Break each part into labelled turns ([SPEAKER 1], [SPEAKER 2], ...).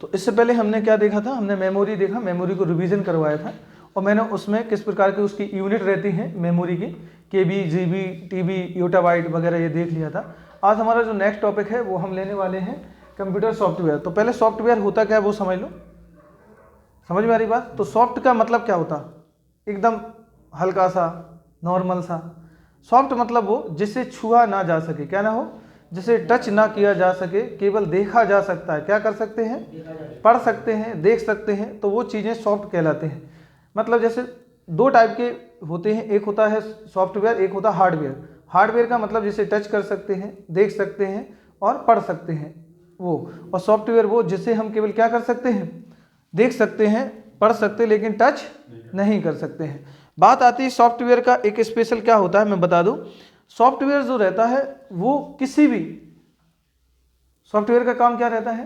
[SPEAKER 1] तो इससे पहले हमने क्या देखा था, हमने मेमोरी देखा, मेमोरी को रिवीजन करवाया था और मैंने उसमें किस प्रकार की उसकी यूनिट रहती हैं मेमोरी की, KB, GB, TB, योटाबाइट वगैरह ये देख लिया था। आज हमारा जो नेक्स्ट टॉपिक है वो हम लेने वाले हैं कंप्यूटर सॉफ्टवेयर। तो पहले सॉफ्टवेयर होता क्या है वो समझ लो, समझ में आ रही बात। तो सॉफ्ट का मतलब क्या होता, एकदम हल्का सा, नॉर्मल सा। सॉफ्ट मतलब वो जिसे छुआ ना जा सके, क्या ना हो, जिसे टच ना किया जा सके, केवल देखा जा सकता है। क्या कर सकते हैं, पढ़ सकते हैं, देख सकते हैं, तो वो चीज़ें सॉफ्ट कहलाते हैं। मतलब जैसे दो टाइप के होते हैं, एक होता है सॉफ्टवेयर, एक होता है हार्डवेयर। हार्डवेयर का मतलब जिसे टच कर सकते हैं, देख सकते हैं और पढ़ सकते हैं वो, और सॉफ्टवेयर वो जिसे हम केवल क्या कर सकते हैं, देख सकते हैं, पढ़ सकते हैं, लेकिन टच नहीं कर सकते हैं। बात आती है सॉफ्टवेयर का एक स्पेशल क्या होता है, मैं बता दूं। सॉफ्टवेयर जो रहता है वो किसी भी सॉफ्टवेयर का काम क्या रहता है,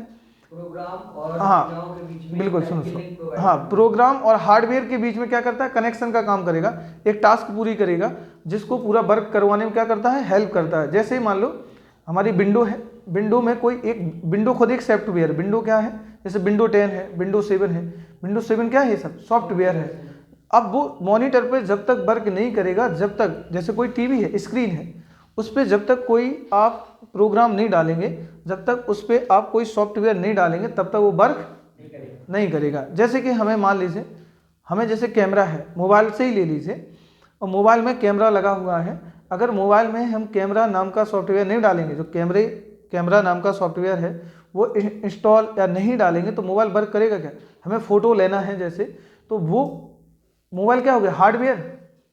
[SPEAKER 2] प्रोग्राम और
[SPEAKER 1] हाँ
[SPEAKER 2] के बीच में
[SPEAKER 1] बिल्कुल सुनो
[SPEAKER 2] लिंक
[SPEAKER 1] सुनो,
[SPEAKER 2] प्रोवाइड
[SPEAKER 1] हाँ प्रोग्राम और हार्डवेयर के बीच में क्या करता है, कनेक्शन का काम करेगा, एक टास्क पूरी करेगा, जिसको पूरा वर्क करवाने में क्या करता है, हेल्प करता है। जैसे ही मान लो हमारी विंडो है, विंडो में कोई एक विंडो खुद एक सॉफ्टवेयर, विंडो क्या है, जैसे विंडो 10 है, विंडो 7 है, विंडो 7 क्या है, ये सब सॉफ्टवेयर है। अब वो मॉनिटर पे जब तक वर्क नहीं करेगा, जब तक, जैसे कोई टीवी है, स्क्रीन है, उस पर जब तक कोई आप प्रोग्राम नहीं डालेंगे, जब तक उस पर आप कोई सॉफ्टवेयर नहीं डालेंगे, तब तक वो वर्क नहीं करेगा। जैसे कि हमें मान लीजिए, हमें जैसे कैमरा है, मोबाइल से ही ले लीजिए, और मोबाइल में कैमरा लगा हुआ है, अगर मोबाइल में हम कैमरा नाम का सॉफ्टवेयर नहीं डालेंगे, जो कैमरा नाम का सॉफ्टवेयर है वो इंस्टॉल या नहीं डालेंगे, तो मोबाइल वर्क करेगा क्या। हमें फ़ोटो लेना है जैसे, तो वो मोबाइल क्या हो गया, हार्डवेयर,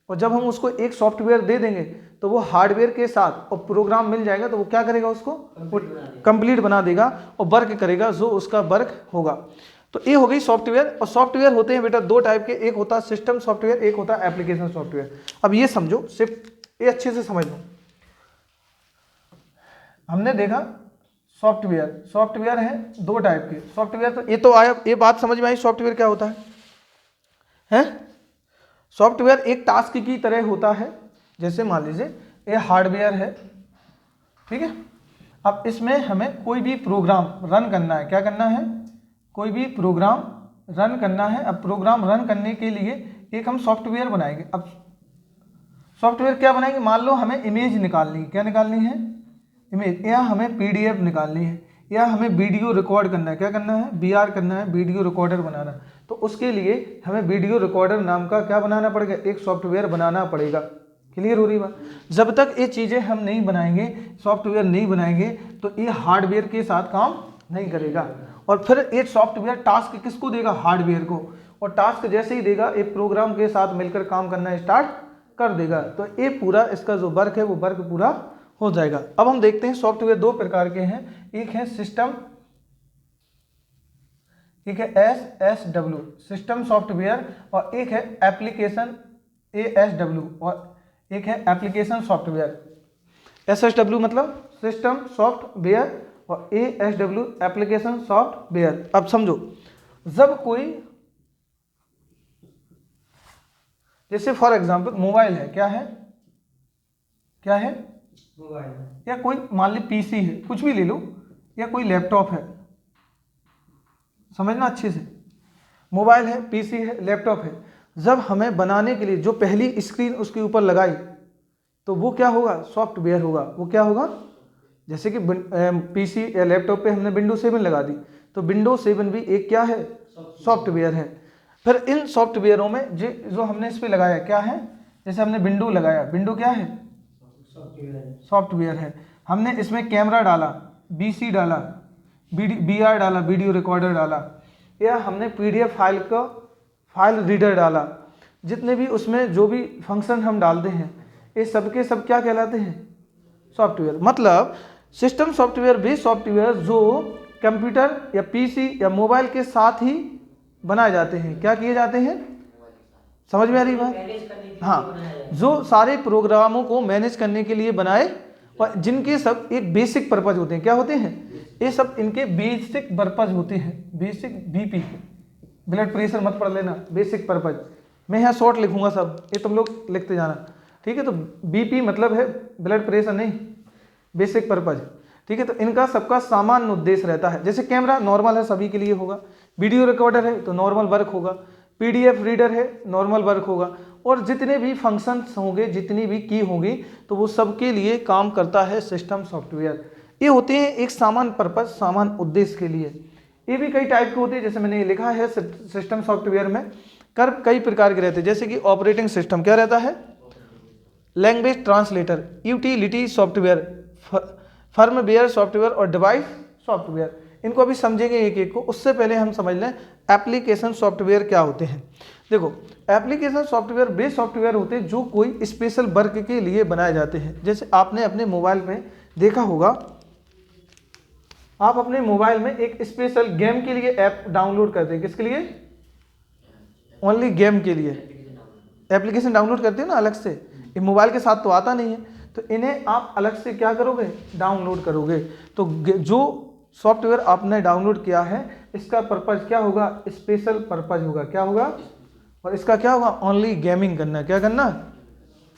[SPEAKER 1] और जब हम उसको एक सॉफ्टवेयर दे देंगे तो वो हार्डवेयर के साथ और प्रोग्राम मिल जाएगा, तो वो क्या करेगा, उसको कंप्लीट बना देगा और वर्क करेगा जो उसका वर्क होगा। तो ये हो गई सॉफ्टवेयर। और सॉफ्टवेयर होते हैं बेटा दो टाइप के, एक होता है सिस्टम सॉफ्टवेयर, एक होता है एप्लीकेशन सॉफ्टवेयर। अब ये समझो, सिर्फ ये अच्छे से समझ लो। हमने देखा सॉफ्टवेयर है दो टाइप के सॉफ्टवेयर, तो आया, ये बात समझ में आई सॉफ्टवेयर क्या होता है? सॉफ्टवेयर एक टास्क की तरह होता है। जैसे मान लीजिए ये हार्डवेयर है, ठीक है। अब इसमें हमें कोई भी प्रोग्राम रन करना है, क्या करना है, कोई भी प्रोग्राम रन करना है। अब प्रोग्राम रन करने के लिए एक हम सॉफ्टवेयर बनाएंगे। अब सॉफ्टवेयर क्या बनाएंगे, मान लो हमें इमेज निकालनी है, क्या निकालनी है, इमेज, या हमें PDF निकालनी है, या हमें वीडियो रिकॉर्ड करना है, क्या करना है, VR करना है, वीडियो रिकॉर्डर बनाना है। तो उसके लिए हमें वीडियो रिकॉर्डर नाम का क्या बनाना पड़ेगा, एक सॉफ्टवेयर बनाना पड़ेगा। क्लियर हो रही बात। जब तक ये चीज़ें हम नहीं बनाएंगे, सॉफ्टवेयर नहीं बनाएंगे, तो ये हार्डवेयर के साथ काम नहीं करेगा। और फिर ये सॉफ्टवेयर टास्क किसको देगा, हार्डवेयर को, और टास्क जैसे ही देगा एक प्रोग्राम के साथ मिलकर काम करना स्टार्ट कर देगा, तो ये पूरा इसका जो वर्क है वो वर्क पूरा हो जाएगा। अब हम देखते हैं सॉफ्टवेयर दो प्रकार के हैं, एक है सिस्टम, एक है SSW सिस्टम सॉफ्टवेयर, और एक है एप्लीकेशन ASW, और एक है एप्लीकेशन सॉफ्टवेयर। SSW मतलब सिस्टम सॉफ्टवेयर और ASW एप्लीकेशन सॉफ्टवेयर। अब समझो, जब कोई, जैसे फॉर एग्जांपल मोबाइल है, क्या है, क्या है
[SPEAKER 2] मोबाइल,
[SPEAKER 1] या कोई मान ली PC है, कुछ भी ले लो, या कोई लैपटॉप है, समझना अच्छे से, मोबाइल है, PC है, लैपटॉप है, जब हमें बनाने के लिए जो पहली स्क्रीन उसके ऊपर लगाई, तो वो क्या होगा, सॉफ्टवेयर होगा। वो क्या होगा, जैसे कि PC या लैपटॉप पे हमने विंडो 7 लगा दी, तो विंडो 7 भी एक क्या है, सॉफ्टवेयर है। फिर इन सॉफ्टवेयरों में जो हमने इस पर लगाया क्या है, जैसे हमने विंडो लगाया, विंडो क्या है, सॉफ्टवेयर है। हमने इसमें कैमरा डाला, BC डाला, VR डाला, वीडियो रिकॉर्डर डाला, या हमने PDF फाइल का फाइल रीडर डाला, जितने भी उसमें जो भी फंक्शन हम डालते हैं, ये सब के सब क्या कहलाते हैं, सॉफ्टवेयर। मतलब सिस्टम सॉफ्टवेयर वे सॉफ्टवेयर जो कंप्यूटर या PC या मोबाइल के साथ ही बनाए जाते हैं, क्या किए जाते हैं, समझ में आ रही बात। हाँ, जो सारे प्रोग्रामों को मैनेज करने के लिए बनाए, और जिनके सब एक बेसिक पर्पज होते हैं, क्या होते हैं, ये सब इनके बेसिक पर्पज होते हैं। बेसिक BP, ब्लड प्रेशर मत पढ़ लेना, बेसिक पर्पज, मैं यहाँ शॉर्ट लिखूंगा सब, ये तुम लोग लिखते जाना, ठीक है। तो BP मतलब है ब्लड प्रेशर नहीं, बेसिक पर्पज। ठीक है। तो इनका सबका सामान्य उद्देश्य रहता है। जैसे कैमरा नॉर्मल है, सभी के लिए होगा, वीडियो रिकॉर्डर है तो नॉर्मल वर्क होगा, पीडीएफ रीडर है नॉर्मल वर्क होगा, और जितने भी फंक्शंस होंगे, जितनी भी की होंगी, तो वो सबके लिए काम करता है सिस्टम सॉफ्टवेयर। ये होते हैं एक सामान्य पर्पज, सामान्य उद्देश्य के लिए। ये भी कई टाइप के होते हैं, जैसे मैंने ये लिखा है सिस्टम सॉफ्टवेयर में कई प्रकार के रहते हैं। जैसे कि ऑपरेटिंग सिस्टम क्या रहता है, language translator, utility software, firmware software और डिवाइस सॉफ्टवेयर। इनको अभी समझेंगे एक एक को। उससे पहले हम समझ लें एप्लीकेशन सॉफ्टवेयर क्या होते हैं। देखो, एप्लीकेशन सॉफ्टवेयर वे सॉफ्टवेयर होते हैं जो कोई स्पेशल वर्क के लिए बनाए जाते हैं। जैसे आपने अपने मोबाइल में देखा होगा, आप अपने मोबाइल में एक स्पेशल गेम के लिए ऐप डाउनलोड करते हैं। किसके लिए? ओनली गेम के लिए एप्लीकेशन डाउनलोड करते हैं ना अलग से। ये मोबाइल के साथ तो आता नहीं है, तो इन्हें आप अलग से क्या करोगे, डाउनलोड करोगे। तो जो सॉफ्टवेयर आपने डाउनलोड किया है इसका पर्पज क्या होगा, स्पेशल पर्पज होगा। क्या होगा? और इसका क्या होगा, ओनली गेमिंग करना। क्या करना?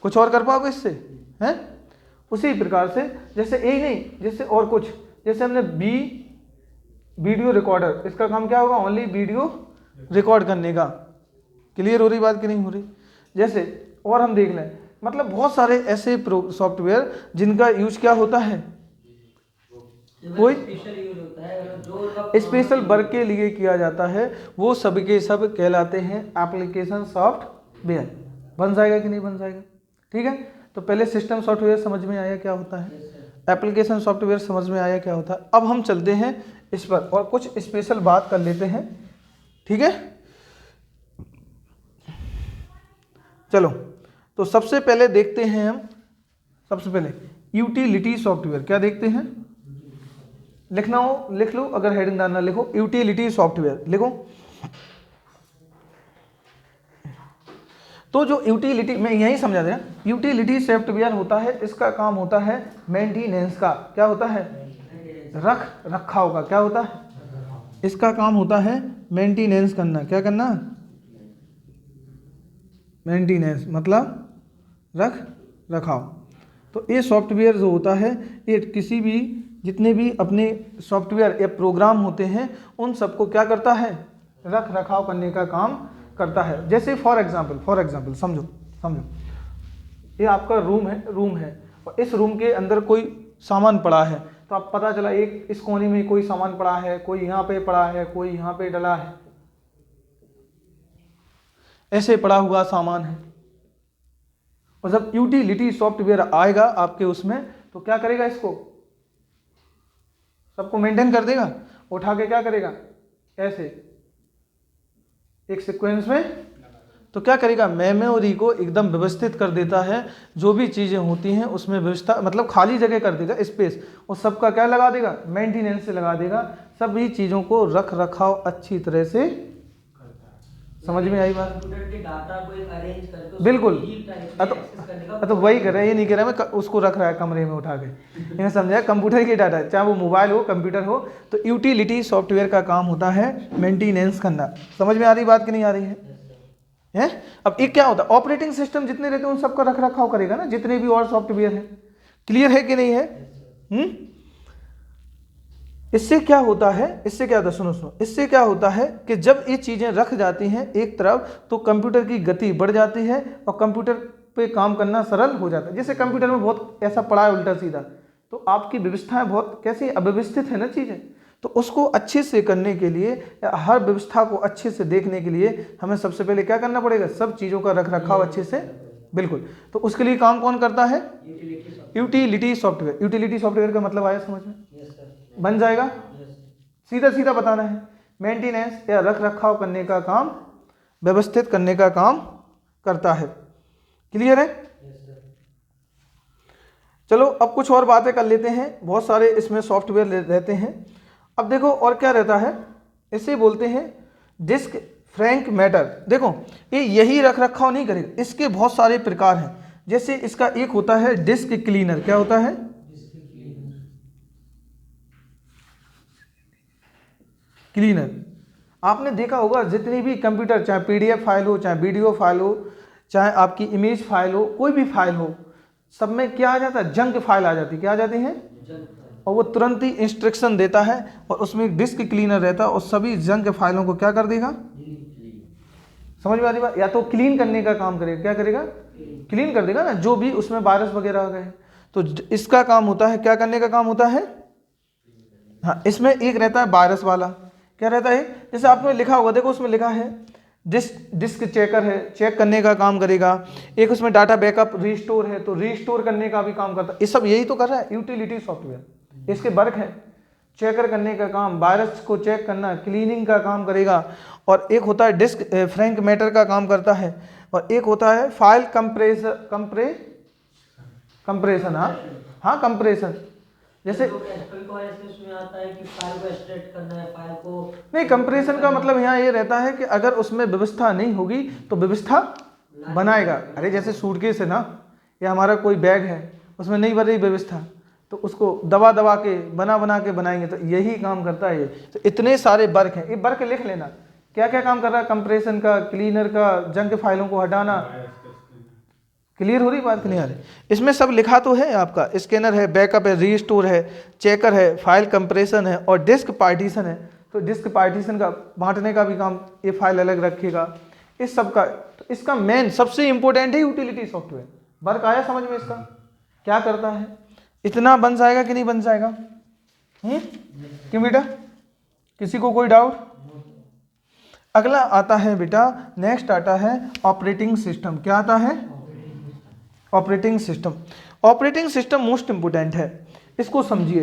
[SPEAKER 1] कुछ और कर पाओगे इससे? हैं? उसी प्रकार से जैसे यही नहीं, जैसे और कुछ, जैसे हमने वीडियो रिकॉर्डर, इसका काम क्या होगा, ओनली वीडियो रिकॉर्ड करने का। क्लियर हो रही बात कि नहीं हो रही? जैसे और हम देख लें, मतलब बहुत सारे ऐसे सॉफ्टवेयर जिनका यूज क्या होता है, कोई स्पेशल वर्क के लिए किया जाता है, वो सब के सब कहलाते हैं एप्लीकेशन सॉफ्टवेयर। बन जाएगा कि नहीं बन जाएगा? ठीक है। तो पहले सिस्टम सॉफ्टवेयर समझ में आया क्या होता है, एप्लीकेशन सॉफ्टवेयर समझ में आया क्या होता है। अब हम चलते हैं इस पर और कुछ स्पेशल बात कर लेते हैं। ठीक है, चलो। तो सबसे पहले देखते हैं हम, सबसे पहले यूटिलिटी सॉफ्टवेयर। क्या देखते हैं? लिखना हो लिख लो, अगर हेडिंग डालना लिखो यूटिलिटी सॉफ्टवेयर लिखो। तो जो यूटिलिटी, मैं यही समझा देना, यूटिलिटी सॉफ्टवेयर होता है, इसका काम होता है मेंटेनेंस का। क्या होता है? रखाव का। क्या होता है? इसका काम होता है मेंटेनेंस करना। क्या करना? मेंटेनेंस मतलब रखाव। तो ये सॉफ्टवेयर जो होता है, ये किसी भी, जितने भी अपने सॉफ्टवेयर या प्रोग्राम होते हैं उन सबको क्या करता है, रख रखाव करने का काम करता है। जैसे फॉर एग्जांपल समझो, ये आपका रूम है और इस रूम के अंदर कोई सामान पड़ा है। तो आप पता चला एक इस कोने में कोई सामान पड़ा है, कोई यहाँ पे पड़ा है, कोई यहाँ पे डला है, ऐसे पड़ा हुआ सामान है। और जब यूटिलिटी सॉफ्टवेयर आएगा आपके उसमें, तो क्या करेगा, इसको सबको मेंटेन कर देगा, उठा के क्या करेगा, ऐसे एक सीक्वेंस में। तो क्या करेगा, मेमोरी को एकदम व्यवस्थित कर देता है। जो भी चीज़ें होती हैं उसमें व्यवस्था, मतलब खाली जगह कर देगा, स्पेस, और सबका क्या लगा देगा, मेंटेनेंस से लगा देगा। सभी चीज़ों को रख रखाव अच्छी तरह से। समझ में आई बात?
[SPEAKER 2] कंप्यूटर के डाटा को एक अरेंज करके
[SPEAKER 1] बिल्कुल।
[SPEAKER 2] तो
[SPEAKER 1] तो वही कर रहा है, ये नहीं कह रहा मैं उसको रख रहा है कमरे में उठा के। ये समझा, कंप्यूटर की डाटा, चाहे वो मोबाइल हो, कंप्यूटर हो। तो यूटिलिटी सॉफ्टवेयर का काम होता है मेंटेनेंस करना। समझ में आ रही बात कि नहीं आ रही है? अब एक क्या होता है, ऑपरेटिंग सिस्टम जितने रहते हैं उन सबका रख रखाव करेगा ना, जितने भी और सॉफ्टवेयर है। क्लियर है कि नहीं है? इससे क्या होता है, सुनो, इससे क्या होता है कि जब ये चीज़ें रख जाती हैं एक तरफ, तो कंप्यूटर की गति बढ़ जाती है और कंप्यूटर पे काम करना सरल हो जाता है। जैसे कंप्यूटर में बहुत ऐसा पड़ा है उल्टा सीधा, तो आपकी व्यवस्थाएं बहुत कैसी अव्यवस्थित है ना चीज़ें। तो उसको अच्छे से करने के लिए, या हर व्यवस्था को अच्छे से देखने के लिए, हमें सबसे पहले क्या करना पड़ेगा, सब चीज़ों का रख रखाव अच्छे से। बिल्कुल। तो उसके लिए काम कौन करता है, यूटिलिटी सॉफ्टवेयर। यूटिलिटी सॉफ्टवेयर का मतलब आया समझ में? बन जाएगा? सीधा सीधा बताना है, मेंटेनेंस या रख रखाव करने का काम, व्यवस्थित करने का काम करता है। क्लियर है? चलो अब कुछ और बातें कर लेते हैं। बहुत सारे इसमें सॉफ्टवेयर रहते हैं। अब देखो और क्या रहता है, इसे बोलते हैं डिस्क फ्रैंक मैटर। देखो ये यही रख रखाव नहीं करेगा, इसके बहुत सारे प्रकार हैं। जैसे इसका एक होता है डिस्क क्लीनर। क्या होता है? क्लीनर। आपने देखा होगा जितनी भी कंप्यूटर, चाहे पीडीएफ फाइल हो, चाहे वीडियो फाइल हो, चाहे आपकी इमेज फाइल हो, कोई भी फाइल हो, सब में क्या आ जाता है, जंक फाइल आ जाती है। क्या आ जाती है? और वो तुरंत ही इंस्ट्रक्शन देता है और उसमें एक डिस्क क्लीनर रहता है और सभी जंक फाइलों को क्या कर देगा, समझ में आ रही बात, या तो क्लीन करने का काम करेगा, क्या करेगा, क्लीन कर देगा ना, जो भी उसमें वायरस वगैरह आ गए। तो इसका काम होता है, क्या करने का काम होता है, हाँ इसमें एक रहता है वायरस वाला, क्या रहता है, जैसे आपने लिखा होगा, देखो उसमें लिखा है डिस्क चेकर है, चेक करने का काम करेगा। एक उसमें डाटा बैकअप रीस्टोर है, तो रीस्टोर करने का भी काम करता है। ये सब यही तो कर रहा है यूटिलिटी सॉफ्टवेयर, इसके वर्क है चेकर करने का काम, वायरस को चेक करना, क्लीनिंग का काम करेगा। और एक होता है डिस्क फ्रैंक मैटर का काम करता है, और एक होता है फाइल कंप्रेशन, हाँ कंप्रेशन, जैसे
[SPEAKER 2] उसमें आता है कि फाइल को एक्सट्रैक्ट करना है, फाइल को
[SPEAKER 1] नहीं, कंप्रेशन का मतलब यहाँ ये रहता है कि अगर उसमें व्यवस्था नहीं होगी तो व्यवस्था बनाएगा। अरे जैसे सूटकेस है ना, या हमारा कोई बैग है, उसमें नहीं बन रही व्यवस्था, तो उसको दबा दबा के बना के बनाएंगे, तो यही काम करता है ये। तो इतने सारे वर्क हैं, ये वर्क लिख लेना, क्या क्या काम कर रहा है, कंप्रेशन का, क्लीनर का, जंक फाइलों को हटाना। क्लियर हो रही बात कि नहीं आ रही? इसमें सब लिखा तो है आपका, स्कैनर है, बैकअप है, रीस्टोर है, चेकर है, फाइल कंप्रेशन है और डिस्क पार्टीशन है। तो डिस्क पार्टीशन का बांटने का भी काम, ये फाइल अलग रखेगा, इस सब का। तो इसका मेन सबसे इंपॉर्टेंट है यूटिलिटी सॉफ्टवेयर। वर्क आया समझ में इसका, क्या करता है? इतना बन जाएगा कि नहीं बन जाएगा? क्यों बेटा, किसी को कोई डाउट? अगला आता है बेटा, नेक्स्ट आता है ऑपरेटिंग सिस्टम। क्या आता है? Operating system. Operating system most important है, इसको समझिए,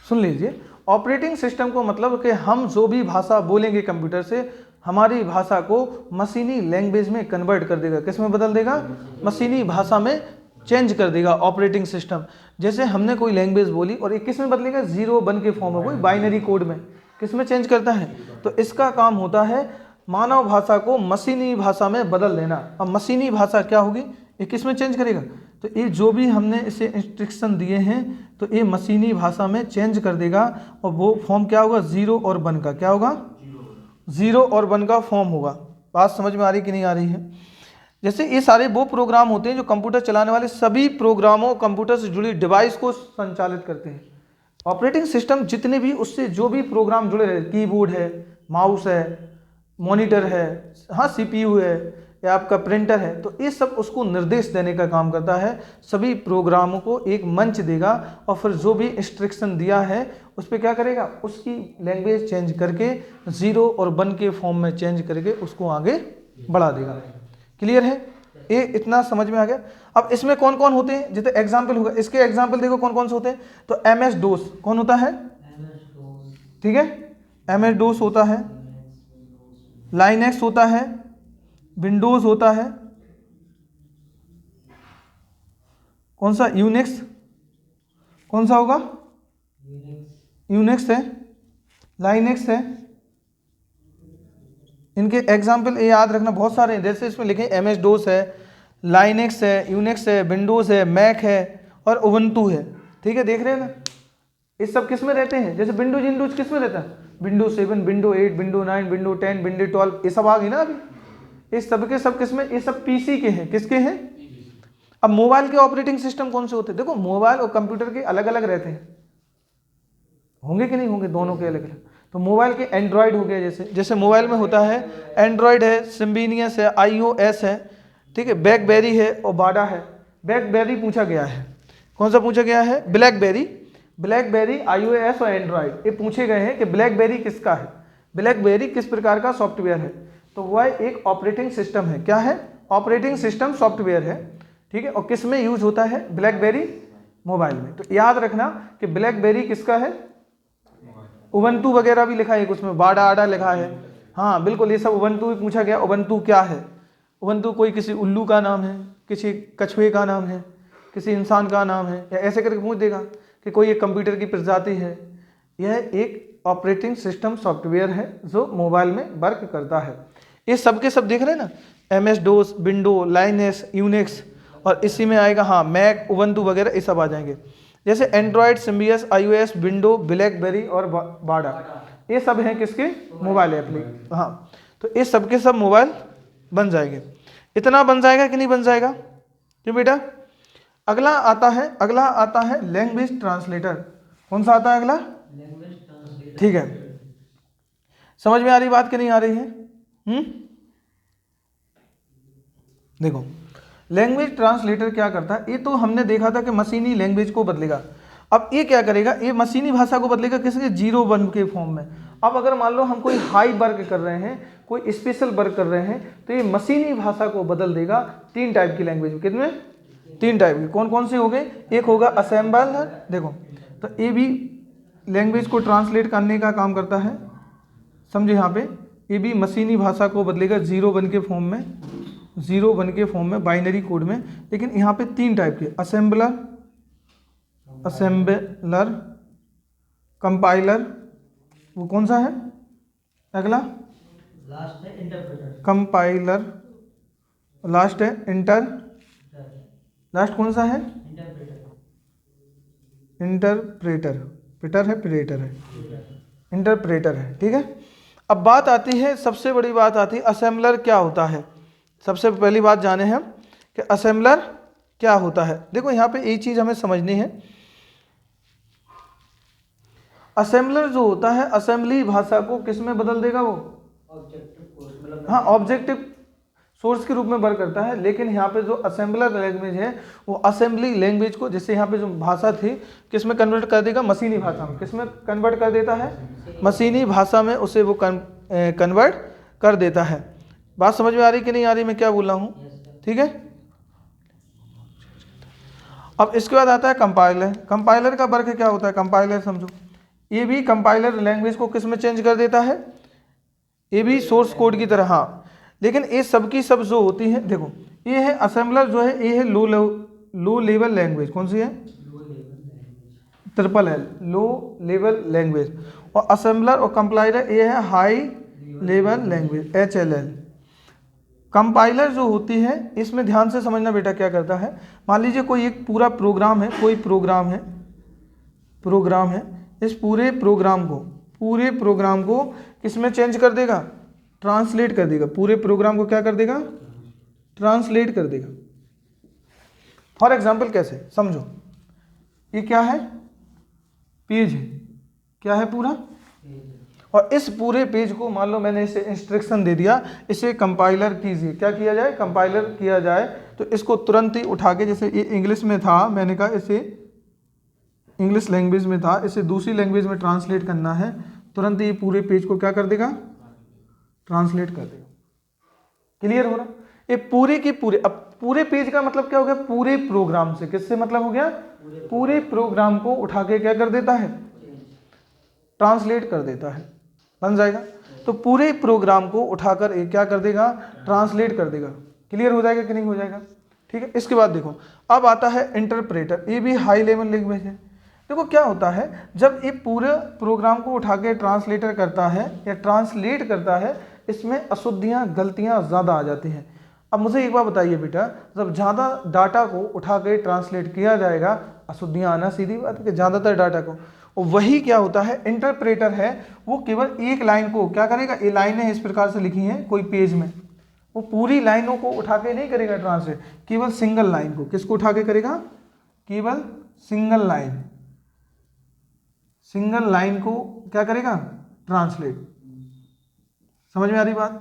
[SPEAKER 1] सुन लीजिए। ऑपरेटिंग सिस्टम को मतलब कि हम जो भी भाषा बोलेंगे कंप्यूटर से, हमारी भाषा को मशीनी लैंग्वेज में कन्वर्ट कर देगा। किस में बदल देगा? मशीनी भाषा में चेंज कर देगा ऑपरेटिंग सिस्टम। जैसे हमने कोई लैंग्वेज बोली और ये किस में बदलेगा? 0-1 के फॉर्म में, कोई बाइनरी कोड में, किस में चेंज करता है? तो इसका काम होता है मानव भाषा को मशीनी भाषा में बदल देना। अब मशीनी भाषा क्या होगी? ये किस में चेंज करेगा? तो ये जो भी हमने इसे इंस्ट्रक्शन दिए हैं, तो ये मशीनी भाषा में चेंज कर देगा। और वो फॉर्म क्या होगा? 0 और 1 का। क्या होगा? 0 और 1 का फॉर्म होगा। बात समझ में आ रही कि नहीं आ रही है? जैसे ये सारे वो प्रोग्राम होते हैं जो कंप्यूटर चलाने वाले सभी प्रोग्रामों, कंप्यूटर से जुड़ी डिवाइस को संचालित करते हैं। ऑपरेटिंग सिस्टम जितने भी उससे जो भी प्रोग्राम जुड़े रहे, कीबोर्ड है, माउस है, मॉनिटर है, हाँ सीपीयू है, या आपका प्रिंटर है, तो ये सब उसको निर्देश देने का काम करता है। सभी प्रोग्रामों को एक मंच देगा और फिर जो भी इंस्ट्रक्शन दिया है उस पर क्या करेगा? उसकी लैंग्वेज चेंज करके 0 और 1 के फॉर्म में चेंज करके उसको आगे बढ़ा देगा। क्लियर है? ये इतना समझ में आ गया। अब इसमें कौन कौन होते हैं? जैसे एग्जाम्पल होगा, इसके एग्जाम्पल देखो कौन कौन से होते हैं। तो MS DOS कौन होता है? ठीक है, MS DOS होता है, लाइनेक्स होता है, विंडोज होता है, कौन सा? यूनिक्स। कौन सा होगा? यूनिक्स है, लाइनेक्स है। इनके एग्जाम्पल ये याद रखना, बहुत सारे हैं। जैसे इसमें लिखे MS DOS है, लाइनेक्स है, यूनिक्स है, विंडोज है, मैक है और उबंटू है। ठीक है, देख रहे हैं ना? ये सब किस में रहते हैं? जैसे विंडोज किस में रहता है? Windows 7, window 8, window 9, window 10, window 12, ये सब आ गई ना अभी। ये सब के सब किस में? ये सब पीसी के हैं। किसके हैं? अब मोबाइल के ऑपरेटिंग सिस्टम कौन से होते हैं? देखो मोबाइल और कंप्यूटर के अलग अलग रहते हैं, होंगे कि नहीं होंगे? दोनों के अलग अलग। तो मोबाइल के एंड्रॉयड हो गया, जैसे मोबाइल में होता है एंड्रॉयड है, सिम्बिनियस है, iOS है, ठीक है, ब्लैकबेरी है और बाडा है। ब्लैकबेरी पूछा गया है, कौन सा पूछा गया है? ब्लैकबेरी, iOS और एंड्रॉयड, ये पूछे गए हैं कि ब्लैकबेरी किसका है, ब्लैकबेरी किस प्रकार का सॉफ्टवेयर है। तो वह एक ऑपरेटिंग सिस्टम है। क्या है? ऑपरेटिंग सिस्टम सॉफ्टवेयर है। ठीक है, और किस में यूज होता है? ब्लैकबेरी मोबाइल में। तो याद रखना कि ब्लैकबेरी किसका है? उबंटू वगैरह भी लिखा है कुछ में, बाडा आडा लिखा है। हाँ बिल्कुल, ये सब उबंटू भी पूछा गया। उबंटू क्या है? उबंटू कोई किसी उल्लू का नाम है, किसी कछुए का नाम है, किसी इंसान का नाम है, या ऐसे करके पूछ देगा कि कोई एक कंप्यूटर की प्रजाति है। यह एक ऑपरेटिंग सिस्टम सॉफ्टवेयर है जो मोबाइल में वर्क करता है। ये सब के सब देख रहे हैं ना, MS DOS, window, Linux, Unix, और इसी में आएगा हाँ मैक, उबंटू वगैरह, ये सब आ जाएंगे। जैसे एंड्रॉयड, सिम्बियस, iOS, विंडो, ब्लैकबेरी और बाडा, ये सब हैं किसके? Mobile application. हाँ, तो ये सब के सब मोबाइल बन जाएंगे। इतना बन जाएगा कि नहीं बन जाएगा? क्यों बेटा? अगला आता है लैंग्वेज ट्रांसलेटर। कौन सा आता है अगला?
[SPEAKER 2] Language translator.
[SPEAKER 1] ठीक है, समझ में आ रही बात कि नहीं आ रही है? देखो लैंग्वेज ट्रांसलेटर क्या करता है, ये तो हमने देखा था कि मशीनी लैंग्वेज को बदलेगा। अब ये क्या करेगा, ये मशीनी भाषा को बदलेगा किसके? 0 1 के फॉर्म में। अब अगर मान लो हम कोई हाई वर्क कर रहे हैं, कोई स्पेशल वर्क कर रहे हैं, तो ये मशीनी भाषा को बदल देगा 3 टाइप की लैंग्वेज में। कितने? 3 टाइप की। कौन कौन से हो गए? एक होगा असेंबलर, देखो तो ये भी लैंग्वेज को ट्रांसलेट करने का काम करता है, समझे यहाँ पे। ये भी मशीनी भाषा को बदलेगा 0 1 के फॉर्म में, 0 1 के फॉर्म में, बाइनरी कोड में। लेकिन यहाँ पे 3 टाइप के, असेंबलर, कंपाइलर, वो कौन सा है अगला?
[SPEAKER 2] लास्ट है इंटरप्रेटर।
[SPEAKER 1] कंपाइलर, लास्ट है लास्ट कौन सा है? इंटरप्रेटर। इंटरप्रेटर है, ठीक है। अब बात आती है, सबसे बड़ी बात आती है असेंबलर क्या होता है। सबसे पहली बात जाने हैं कि असेंबलर क्या होता है। देखो यहाँ पे एक चीज़ हमें समझनी है, असेंबलर जो होता है असेंबली भाषा को किस में बदल देगा? वो
[SPEAKER 2] ऑब्जेक्टिव कोर्स मतलब,
[SPEAKER 1] हाँ, ऑब्जेक्टिव सोर्स के रूप में वर्क करता है। लेकिन यहाँ पे जो असेंबलर लैंग्वेज है वो असेंबली लैंग्वेज को, जैसे यहाँ पे जो भाषा थी किस में कन्वर्ट कर देगा? मशीनी भाषा में। किस में कन्वर्ट कर देता है? मशीनी भाषा में उसे वो कन्वर्ट कर देता है। बात समझ में आ रही कि नहीं आ रही, मैं क्या बोल रहा हूँ? ठीक है। अब इसके बाद आता है कंपाइलर। कंपाइलर का वर्क क्या होता है? कंपाइलर समझो, ये भी कंपाइलर लैंग्वेज को किस में चेंज कर देता है? ये भी सोर्स कोड की तरह, हाँ। लेकिन ये सबकी सब जो होती है, देखो ये है असेंबलर जो है, ये है लो लेवल लैंग्वेज। कौन सी है? Triple L, low level language. और असेंबलर और कंपाइलर ये है high level language, HLL। Compiler जो होती है, इसमें ध्यान से समझना बेटा क्या करता है। मान लीजिए कोई एक पूरा प्रोग्राम है, कोई प्रोग्राम है, इस पूरे प्रोग्राम को किसमें चेंज कर देगा? ट्रांसलेट कर देगा। पूरे प्रोग्राम को क्या कर देगा? ट्रांसलेट कर देगा। फॉर एग्जाम्पल कैसे समझो, ये क्या है? पेज है, क्या है? पूरा। और इस पूरे पेज को मान लो मैंने इसे इंस्ट्रक्शन दे दिया, इसे कंपाइलर कीजिए। क्या किया जाए? कंपाइलर किया जाए। तो इसको तुरंत ही उठा के, जैसे ये इंग्लिश में था, मैंने कहा इसे इंग्लिश लैंग्वेज में था, इसे दूसरी लैंग्वेज में ट्रांसलेट करना है, तुरंत ही पूरे पेज को क्या कर देगा? ट्रांसलेट कर देगा। क्लियर हो रहा? ये पूरे की पूरे, अब पूरे पेज का मतलब क्या हो गया? पूरे प्रोग्राम से। किससे मतलब हो गया? पूरे प्रोग्राम को उठा के क्या कर देता है? ट्रांसलेट कर देता है। बन जाएगा। तो पूरे प्रोग्राम को उठाकर ये क्या कर देगा? ट्रांसलेट कर देगा। क्लियर हो जाएगा कि नहीं हो जाएगा? ठीक है। इसके बाद देखो, अब आता है इंटरप्रेटर। ये भी हाई लेवल लैंग्वेज है। देखो क्या होता है, जब ये पूरे प्रोग्राम को उठा के ट्रांसलेटर करता है या ट्रांसलेट करता है, इसमें अशुद्धियाँ, गलतियाँ ज़्यादा आ जाती हैं। अब मुझे एक बात बताइए बेटा, जब ज़्यादा डाटा को उठा के ट्रांसलेट किया जाएगा, अशुद्धियाँ आना सीधी बात है कि ज़्यादातर डाटा को। और वही क्या होता है, इंटरप्रेटर है, वो केवल एक लाइन को क्या करेगा? ये लाइनें इस प्रकार से लिखी हैं कोई पेज में, वो पूरी लाइनों को उठा के नहीं करेगा ट्रांसलेट, केवल सिंगल लाइन को। किसको उठा के करेगा? केवल सिंगल लाइन को क्या करेगा? ट्रांसलेट। समझ में आ रही बात?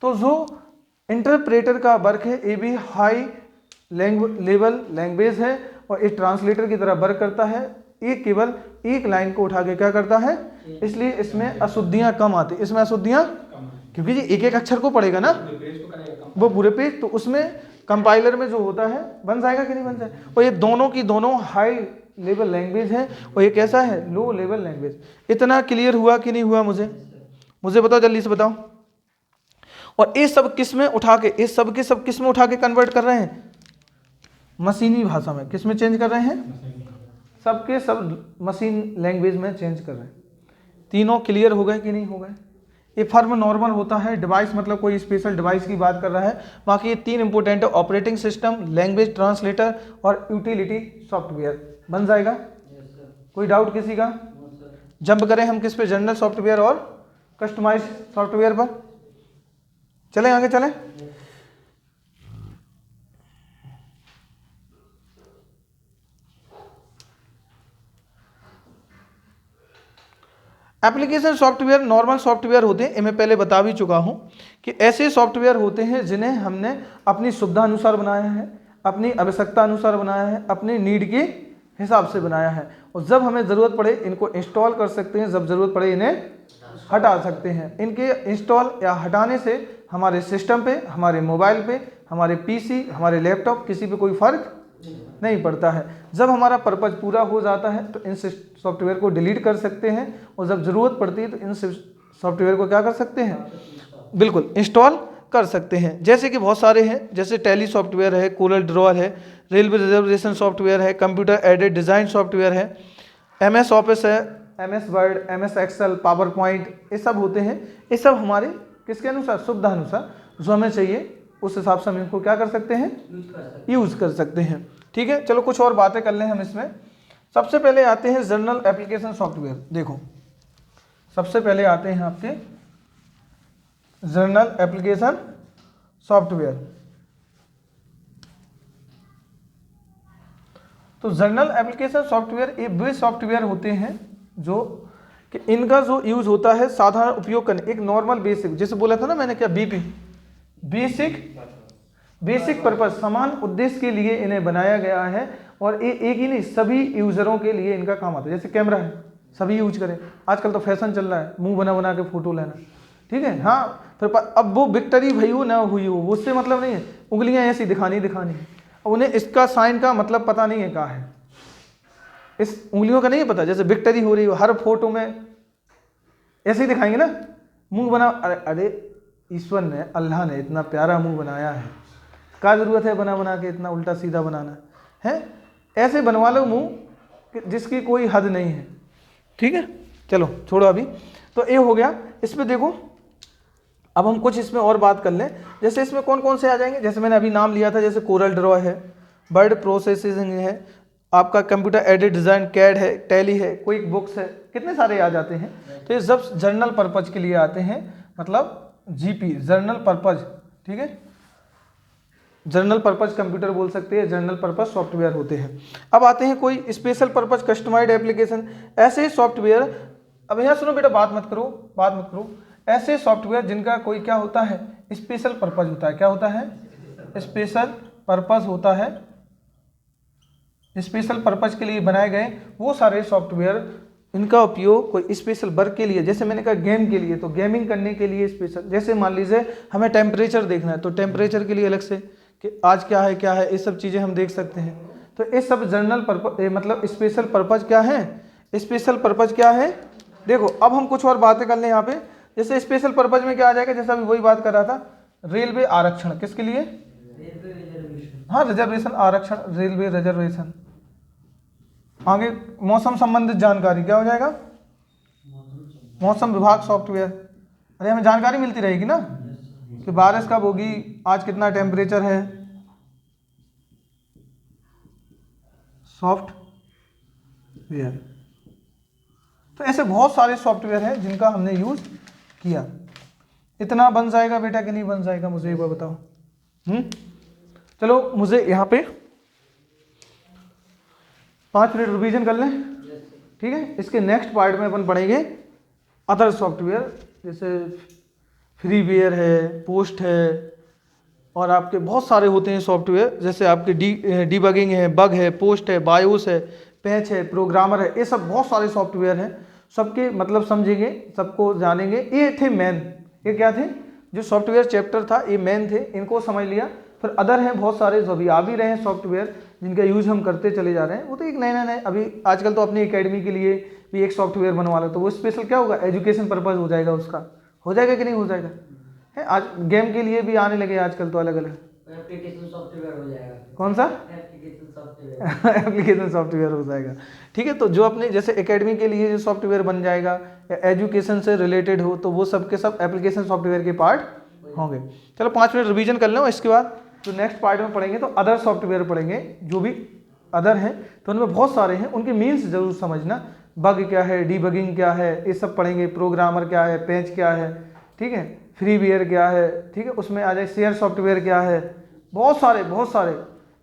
[SPEAKER 1] तो जो इंटरप्रेटर का वर्क है, ये भी हाई लेवल लैंग्वेज है और एक ट्रांसलेटर की तरह वर्क करता है। ये केवल एक लाइन को उठा के क्या करता है, इसलिए इसमें अशुद्धियां कम आती। इसमें अशुद्धियां क्योंकि जी एक एक अक्षर को पढ़ेगा ना, वो पूरे पेज, तो उसमें कंपाइलर में जो होता है बन जाएगा कि नहीं बन जाएगा। और ये दोनों की दोनों हाई लेवल लैंग्वेज है और ये कैसा है? Low level language. इतना क्लियर हुआ कि नहीं हुआ? मुझे बताओ, जल्दी से बताओ। और ये सब किस में उठा के, ये सब के सब किस में उठा के कन्वर्ट कर रहे हैं? मशीनी भाषा में। किस में चेंज कर रहे हैं? सबके सब मशीन लैंग्वेज में चेंज कर रहे हैं। तीनों क्लियर हो गए कि नहीं हो गए? ये फर्म नॉर्मल होता है, डिवाइस मतलब कोई स्पेशल डिवाइस की बात कर रहा है। बाकी ये तीन इंपॉर्टेंट है, ऑपरेटिंग सिस्टम, लैंग्वेज ट्रांसलेटर और यूटिलिटी सॉफ्टवेयर। बन जाएगा? कोई डाउट किसी का? जंप करें हम किस पे? जनरल सॉफ्टवेयर और कस्टमाइज सॉफ्टवेयर पर। चलें आगे चलें। एप्लीकेशन सॉफ्टवेयर नॉर्मल सॉफ्टवेयर होते हैं, ये मैं पहले बता भी चुका हूँ कि ऐसे सॉफ्टवेयर होते हैं जिन्हें हमने अपनी सुविधा अनुसार बनाया है, अपनी आवश्यकता अनुसार बनाया है, अपनी नीड के हिसाब से बनाया है, और जब हमें ज़रूरत पड़े इनको इंस्टॉल कर सकते हैं, जब ज़रूरत पड़े इन्हें हटा सकते हैं। इनके इंस्टॉल या हटाने से हमारे सिस्टम पे, हमारे मोबाइल पे, हमारे पीसी, हमारे लैपटॉप, किसी पे कोई फ़र्क नहीं पड़ता है। जब हमारा पर्पज़ पूरा हो जाता है तो इन सॉफ्टवेयर को डिलीट कर सकते हैं, और जब ज़रूरत पड़ती है तो इन सॉफ्टवेयर को क्या कर सकते हैं, बिल्कुल इंस्टॉल कर सकते हैं। जैसे कि बहुत सारे हैं, जैसे टैली सॉफ्टवेयर है, कोरल ड्रॉ है, रेलवे रिजर्वेशन सॉफ्टवेयर है, कंप्यूटर एडेड डिज़ाइन सॉफ्टवेयर है, MS ऑफिस है, MS Word, MS Excel, PowerPoint, ये सब होते हैं। ये सब हमारे किसके अनुसार, सुविधा अनुसार जो हमें चाहिए उस हिसाब से हम इनको क्या कर सकते हैं, यूज़ कर सकते हैं। ठीक है, चलो कुछ और बातें कर लें हम इसमें। सबसे पहले आते हैं जनरल एप्लीकेशन सॉफ्टवेयर। देखो सबसे पहले आते हैं आपके जनरल एप्लीकेशन सॉफ्टवेयर। तो जनरल एप्लीकेशन सॉफ्टवेयर ये वे सॉफ्टवेयर होते हैं जो कि इनका जो यूज़ होता है साधारण उपयोग करने, एक नॉर्मल बेसिक, जैसे बोला था ना मैंने क्या, BP बेसिक पर्पस, समान उद्देश्य के लिए इन्हें बनाया गया है, और ये एक ही नहीं सभी यूज़रों के लिए इनका काम आता है। जैसे कैमरा है, सभी यूज करें, आजकल तो फैशन चल रहा है मुंह बना बना के फ़ोटो लेना, ठीक है। हाँ, फिर अब वो विक्ट्री भई हो ना हुई हो, उससे मतलब नहीं है, उंगलियां ऐसी दिखानी है। अब उन्हें इसका साइन का मतलब पता नहीं है क्या है, इस उंगलियों का नहीं पता। जैसे विक्ट्री हो रही हो, हर फोटो में ऐसे ही दिखाएंगे ना, मुंह बना। अरे ईश्वर ने, अल्लाह ने इतना प्यारा मुंह बनाया है, क्या ज़रूरत है बना बना के इतना उल्टा सीधा बनाना है। ऐसे बनवा लो मुंह जिसकी कोई हद नहीं है, ठीक है। चलो छोड़ो अभी, तो ये हो गया। इसमें देखो अब हम कुछ इसमें और बात कर लें। जैसे इसमें कौन कौन से आ जाएंगे, जैसे मैंने अभी नाम लिया था, जैसे कोरल ड्रॉ है, वर्ड प्रोसेसिंग है, आपका कंप्यूटर एडेड डिज़ाइन, कैड है, टैली है, क्विक बुक्स है, कितने सारे आ जाते हैं। तो ये सब जर्नल पर्पज के लिए आते हैं, मतलब GP जर्नल पर्पज, ठीक है। जर्नल पर्पज कंप्यूटर बोल सकते हैं, जर्नल पर्पज सॉफ्टवेयर होते हैं। अब आते हैं कोई स्पेशल पर्पज कस्टमाइज्ड एप्लीकेशन, ऐसे सॉफ्टवेयर। अब यहाँ सुनो बेटा, बात मत करो। ऐसे सॉफ्टवेयर जिनका कोई क्या होता है, स्पेशल पर्पज होता है। क्या होता है, स्पेशल पर्पज होता है। स्पेशल पर्पज के लिए बनाए गए वो सारे सॉफ्टवेयर, इनका उपयोग कोई स्पेशल वर्क के लिए, जैसे मैंने कहा गेम के लिए, तो गेमिंग करने के लिए स्पेशल। जैसे मान लीजिए हमें टेम्परेचर देखना है, तो टेम्परेचर के लिए अलग से कि आज क्या है ये सब चीज़ें हम देख सकते हैं। तो ये सब जर्नल पर्पज, मतलब स्पेशल पर्पज क्या है, स्पेशल पर्पज क्या है। देखो अब हम कुछ और बातें कर लें यहाँ पे। जैसे स्पेशल पर्पज में क्या आ जाएगा, जैसे अभी वही बात कर रहा था, रेलवे आरक्षण, किसके लिए, हाँ रिजर्वेशन आरक्षण, रेलवे रिजर्वेशन। आगे मौसम संबंधित जानकारी क्या हो जाएगा, मौसम विभाग सॉफ्टवेयर। अरे हमें जानकारी मिलती रहेगी ना कि बारिश कब होगी, आज कितना टेम्परेचर है, सॉफ्टवेयर। तो ऐसे बहुत सारे सॉफ्टवेयर हैं जिनका हमने यूज किया। इतना बन जाएगा बेटा कि नहीं बन जाएगा, मुझे एक बार बताओ। चलो मुझे यहाँ पे 5 मिनट रिवीजन कर लें, ठीक है। इसके नेक्स्ट पार्ट में अपन पढ़ेंगे अदर सॉफ्टवेयर, जैसे फ्रीवेयर है, पोस्ट है, और आपके बहुत सारे होते हैं सॉफ्टवेयर। जैसे आपके डीबगिंग है, बग है, पोस्ट है, बायोस है, पैच है, प्रोग्रामर है, ये सब बहुत सारे सॉफ्टवेयर हैं। सबके मतलब समझेंगे, सबको जानेंगे। ये थे मेन, ये क्या थे, जो सॉफ्टवेयर चैप्टर था ये मेन थे, इनको समझ लिया। फिर अदर हैं बहुत सारे जो अभी आ भी रहे हैं सॉफ्टवेयर, जिनका यूज हम करते चले जा रहे हैं। वो तो एक नए अभी आजकल तो अपनी एकेडमी के लिए भी एक सॉफ्टवेयर बनवा लो, तो वो स्पेशल क्या होगा, एजुकेशन पर्पज हो जाएगा उसका। हो जाएगा कि नहीं हो जाएगा, है। आज गेम के लिए भी आने लगे आजकल तो अलग अलग
[SPEAKER 2] एप्लीकेशन सॉफ्टवेयर हो जाएगा।
[SPEAKER 1] कौन सा,
[SPEAKER 2] एप्लीकेशन सॉफ्टवेयर
[SPEAKER 1] एप्लीकेशन सॉफ्टवेयर हो जाएगा, ठीक है। तो जो अपने जैसे एकेडमी के लिए जो सॉफ्टवेयर बन जाएगा या एजुकेशन से रिलेटेड हो, तो वो सब के सब एप्लीकेशन सॉफ्टवेयर के पार्ट होंगे। चलो 5 मिनट रिवीजन कर लो, इसके बाद जो नेक्स्ट पार्ट में पढ़ेंगे तो अदर सॉफ्टवेयर पढ़ेंगे। जो भी अदर हैं तो उनमें बहुत सारे हैं, उनके मीन्स जरूर समझना। बग क्या है, डीबगिंग क्या है, ये सब पढ़ेंगे। प्रोग्रामर क्या है, पैच क्या है, ठीक है। फ्रीवेयर क्या है, ठीक है। उसमें आ जाए शेयर सॉफ्टवेयर क्या है, बहुत सारे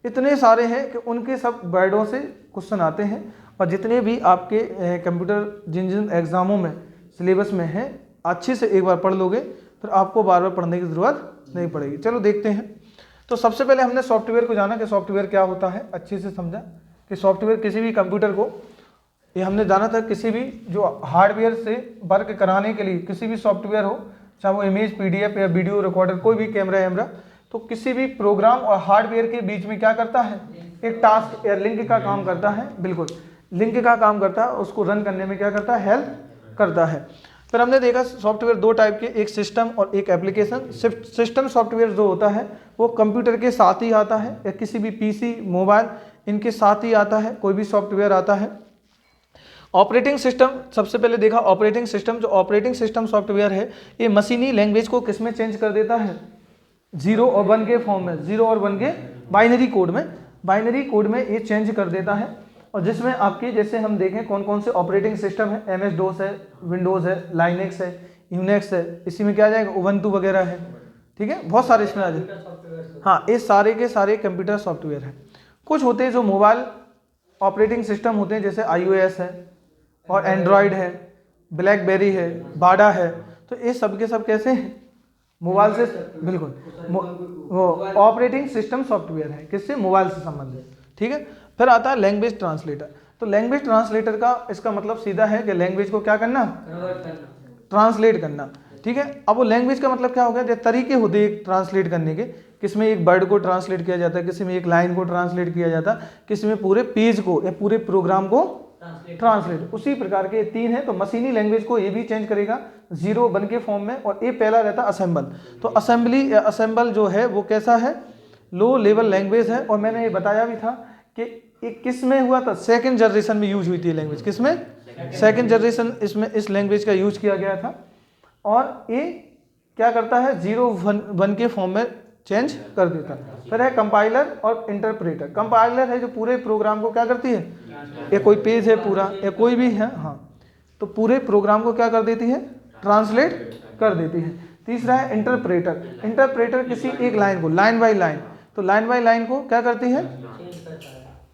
[SPEAKER 1] इतने सारे हैं कि उनके सब वर्डों से क्वेश्चन आते हैं। और जितने भी आपके कंप्यूटर जिन जिन एग्ज़ामों में सिलेबस में है, अच्छे से एक बार पढ़ लोगे फिर आपको बार बार पढ़ने की ज़रूरत नहीं पड़ेगी। चलो देखते हैं। तो सबसे पहले हमने सॉफ्टवेयर को जाना कि सॉफ्टवेयर क्या होता है, अच्छे से समझा कि सॉफ्टवेयर किसी भी कंप्यूटर को, ये हमने जाना था किसी भी जो हार्डवेयर से वर्क कराने के लिए किसी भी सॉफ्टवेयर हो, चाहे वो इमेज PDF या वीडियो रिकॉर्डर, कोई भी कैमरा वैमरा, तो किसी भी प्रोग्राम और हार्डवेयर के बीच में क्या करता है, एक टास्क या लिंक का काम करता है। बिल्कुल लिंक का काम करता है, उसको रन करने में क्या करता है, हेल्प करता है। फिर हमने देखा सॉफ्टवेयर दो टाइप के, एक सिस्टम और एक एप्लीकेशन। सिस्टम सॉफ्टवेयर जो होता है वो कंप्यूटर के साथ ही आता है या किसी भी PC मोबाइल इनके साथ ही आता है, कोई भी सॉफ्टवेयर आता है। ऑपरेटिंग सिस्टम, सबसे पहले देखा ऑपरेटिंग सिस्टम। जो ऑपरेटिंग सिस्टम सॉफ्टवेयर है ये मशीनी लैंग्वेज को किस में चेंज कर देता है, 0 और 1 के फॉर्म में, 0 और 1 के बाइनरी कोड में ये चेंज कर देता है। और जिसमें आपकी जैसे हम देखें कौन कौन से ऑपरेटिंग सिस्टम है, MS-DOS है, विंडोज़ है, लाइनेक्स है, यूनिक्स है, इसी में क्या आ जाएगा, उबंटू वगैरह है। ठीक है, बहुत सारे इसमें आ जाए। हाँ, ये सारे के सारे कंप्यूटर सॉफ्टवेयर हैं। कुछ होते हैं जो मोबाइल ऑपरेटिंग सिस्टम होते हैं, जैसे iOS है और एंड्रॉयड है, ब्लैकबेरी है, बाडा है। तो ये सब के सब कैसे हैं, मोबाइल से, बिल्कुल वो ऑपरेटिंग सिस्टम सॉफ्टवेयर है, किससे, मोबाइल से संबंधित। ठीक है। फिर आता है लैंग्वेज ट्रांसलेटर। तो लैंग्वेज ट्रांसलेटर का इसका मतलब सीधा है कि लैंग्वेज को क्या करना, ट्रांसलेट करना। ठीक है। अब वो लैंग्वेज का मतलब क्या हो गया, जो तरीके होते हैं ट्रांसलेट करने के, किसी में एक वर्ड को ट्रांसलेट किया जाता है, किसी में एक लाइन को ट्रांसलेट किया जाता है, किसी में पूरे पेज को या पूरे प्रोग्राम को ट्रांसलेट। उसी प्रकार के 3 है। तो मशीनी लैंग्वेज को ये भी चेंज करेगा 0 1 के फॉर्म में। और ये पहला रहता है असेंबल। तो असेंबल जो है वो कैसा है, लो लेवल लैंग्वेज है। और मैंने ये बताया भी था कि ये किस में हुआ था, सेकंड जनरेशन में यूज हुई थी लैंग्वेज, किस में, सेकंड जनरेशन इसमें इस लैंग्वेज का यूज किया गया था। और ये क्या करता है, 0 1 के फॉर्म में चेंज कर देता है। फिर है कंपाइलर और इंटरप्रेटर। कंपाइलर है जो पूरे प्रोग्राम को क्या करती है, ये कोई पेज है पूरा या कोई भी है, हाँ, तो पूरे प्रोग्राम को क्या कर देती है, ट्रांसलेट कर देती है। तीसरा है इंटरप्रेटर। इंटरप्रेटर किसी एक लाइन को, लाइन बाय लाइन, तो लाइन बाय लाइन को क्या करती है,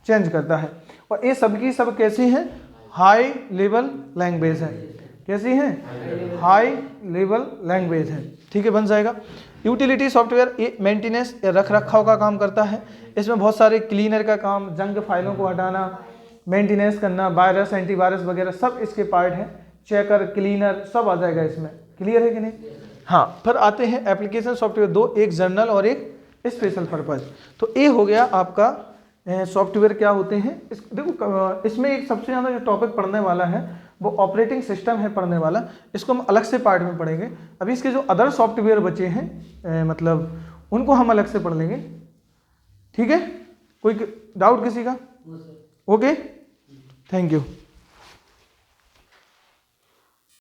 [SPEAKER 1] चेंज करता है। और ये सबकी सब कैसी है, हाई लेवल लैंग्वेज है। कैसी है, हाई लेवल लैंग्वेज है। ठीक है, बन जाएगा। यूटिलिटी सॉफ्टवेयर ये मेंटेनेंस या रख रखाव का काम करता है। इसमें बहुत सारे क्लीनर का काम, जंक फाइलों को हटाना, मेंटेनेंस करना, वायरस एंटीवायरस वगैरह सब इसके पार्ट है। चेकर, क्लीनर सब आ जाएगा इसमें। क्लियर है कि नहीं। हाँ, फिर आते हैं एप्लीकेशन सॉफ्टवेयर दो, एक जनरल और एक स्पेशल पर्पज। तो ये हो गया आपका सॉफ्टवेयर क्या होते हैं। देखो इसमें एक सबसे ज़्यादा जो टॉपिक पढ़ने वाला है वो ऑपरेटिंग सिस्टम है पढ़ने वाला। इसको हम अलग से पार्ट में पढ़ेंगे। अभी इसके जो अदर सॉफ्टवेयर बचे हैं मतलब उनको हम अलग से पढ़ लेंगे। ठीक है, कोई डाउट किसी का? Okay, thank you.